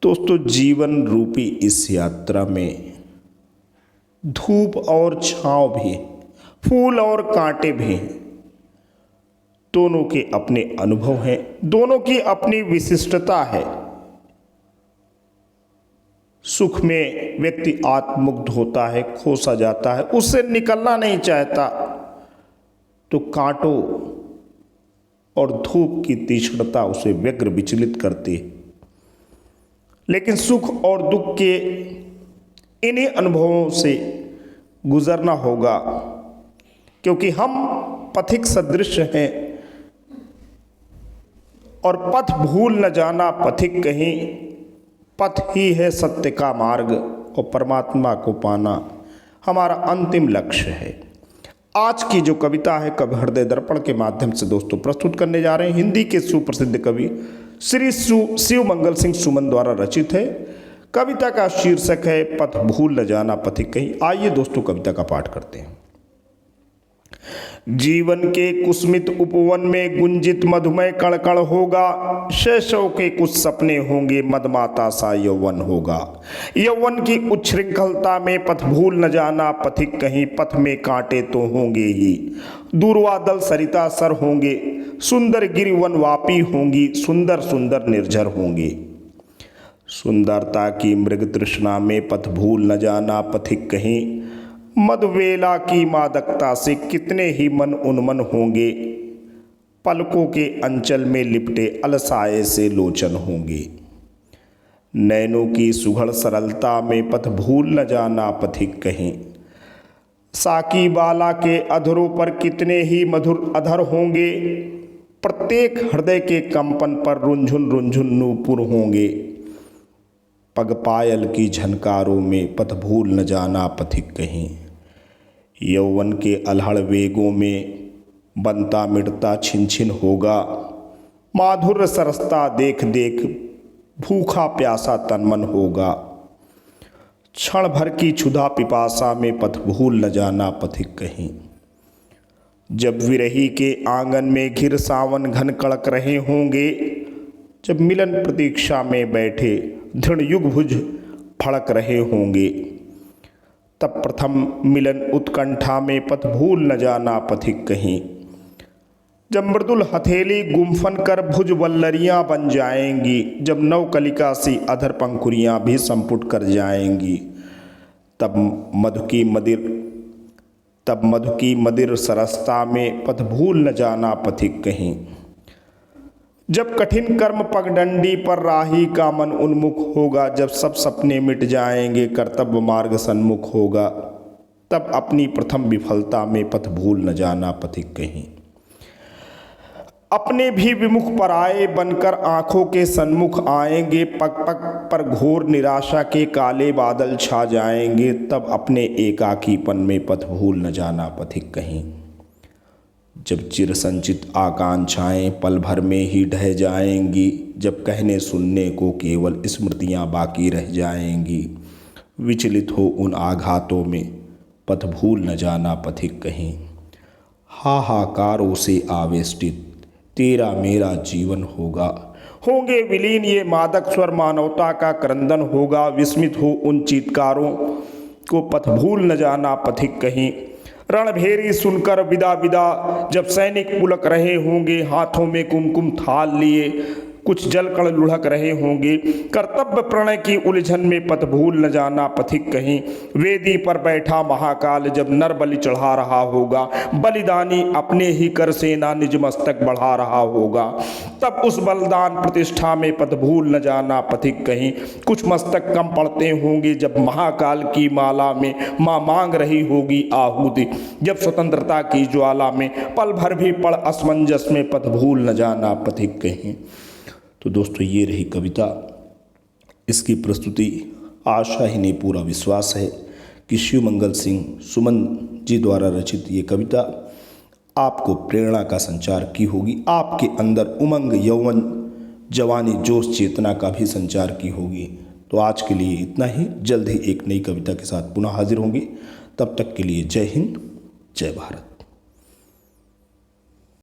दोस्तों, जीवन रूपी इस यात्रा में धूप और छांव भी, फूल और कांटे भी हैं। दोनों के अपने अनुभव हैं, दोनों की अपनी विशिष्टता है। सुख में व्यक्ति आत्ममुग्ध होता है, खो सा जाता है, उससे निकलना नहीं चाहता। तो कांटों और धूप की तीक्ष्णता उसे व्यग्र विचलित करती है। लेकिन सुख और दुख के इन्हीं अनुभवों से गुजरना होगा, क्योंकि हम पथिक सदृश हैं और पथ भूल न जाना पथिक कहीं। पथ ही है सत्य का मार्ग और परमात्मा को पाना हमारा अंतिम लक्ष्य है। आज की जो कविता है कवि हृदय दर्पण के माध्यम से दोस्तों प्रस्तुत करने जा रहे हैं। हिंदी के सुप्रसिद्ध कवि श्री शिव मंगल सिंह सुमन द्वारा रचित है। कविता का शीर्षक है पथ भूल न जाना पथिक कहीं। आइए दोस्तों कविता का पाठ करते हैं। जीवन के कुसुमित उपवन में गुंजित मधुमय कणकण होगा। शैशव के कुछ सपने होंगे, मदमाता सा यौवन होगा। यौवन की उच्छृंखलता में पथ भूल न जाना पथिक कहीं। पथ में कांटे तो होंगे ही, दूरवादल सरिता सर होंगे। सुंदर गिरिवन वापी होंगी, सुंदर सुंदर निर्झर होंगे। सुंदरता की मृग तृष्णा में पथ भूल न जाना पथिक कहीं। मधुवेला की मादकता से कितने ही मन उन्मन होंगे। पलकों के अंचल में लिपटे अलसाए से लोचन होंगे। नैनों की सुघड़ सरलता में पथ भूल न जाना पथिक कहीं। साकी बाला के अधरों पर कितने ही मधुर अधर होंगे। प्रत्येक हृदय के कंपन पर रुंझुन रुंझुन नूपुर होंगे। पग पायल की झनकारों में पथ भूल न जाना पथिक कहीं। यौवन के अलहड़ वेगों में बनता मिटता छिन छिन होगा। माधुर्य सरसता देख देख भूखा प्यासा तनमन होगा। क्षण भर की क्षुधा पिपासा में पथ भूल न जाना पथिक कहीं। जब विरही के आंगन में घिर सावन घन कड़क रहे होंगे। जब मिलन प्रतीक्षा में बैठे दृढ़ युगभुज फड़क रहे होंगे। तब प्रथम मिलन उत्कंठा में पथ भूल न जाना पथिक कहीं। जब मृदुल हथेली गुम्फन कर भुज वल्लरियाँ बन जाएंगी। जब नवकलिका सी अधर पंखुरियाँ भी संपुट कर जाएंगी। तब मधु की मदिर सरसता में पथ भूल न जाना पथिक कहीं। जब कठिन कर्म पगडंडी पर राही का मन उन्मुख होगा। जब सब सपने मिट जाएंगे, कर्तव्य मार्ग सन्मुख होगा। तब अपनी प्रथम विफलता में पथ भूल न जाना पथिक कहीं। अपने भी विमुख पराये बनकर आंखों के सन्मुख आएंगे। पग पग पर घोर निराशा के काले बादल छा जाएंगे। तब अपने एकाकीपन में पथ भूल न जाना पथिक कहीं। जब चिर संचित आकांक्षाएं पल भर में ही ढह जाएंगी। जब कहने सुनने को केवल स्मृतियां बाकी रह जाएंगी। विचलित हो उन आघातों में पथ भूल न जाना पथिक कहीं। हाहाकारों से आवेष्टित तेरा मेरा जीवन होगा। होंगे विलीन ये मादक स्वर, मानवता का क्रंदन होगा। विस्मित हो उन चीत्कारों को पथ भूल न जाना पथिक कहीं। रणभेरी सुनकर विदा विदा जब सैनिक पुलक रहे होंगे। हाथों में कुमकुम थाल लिए कुछ जलकण लुढ़क रहे होंगे। कर्तव्य प्रणय की उलझन में पथ भूल न जाना पथिक कहीं। वेदी पर बैठा महाकाल जब नर बलि चढ़ा रहा होगा। बलिदानी अपने ही कर सेना निज मस्तक बढ़ा रहा होगा। तब उस बलिदान प्रतिष्ठा में पथ भूल न जाना पथिक कहीं। कुछ मस्तक कम पड़ते होंगे जब महाकाल की माला में माँ मांग रही होगी आहुति। जब स्वतंत्रता की ज्वाला में पल भर भी पड़ असमंजस में पथ भूल न जाना पथिक कहीं। तो दोस्तों, ये रही कविता। इसकी प्रस्तुति आशा ही नहीं पूरा विश्वास है कि शिव मंगल सिंह सुमन जी द्वारा रचित ये कविता आपको प्रेरणा का संचार की होगी। आपके अंदर उमंग, यौवन, जवानी, जोश, चेतना का भी संचार की होगी। तो आज के लिए इतना ही। जल्द ही एक नई कविता के साथ पुनः हाजिर होंगे। तब तक के लिए जय हिंद, जय भारत।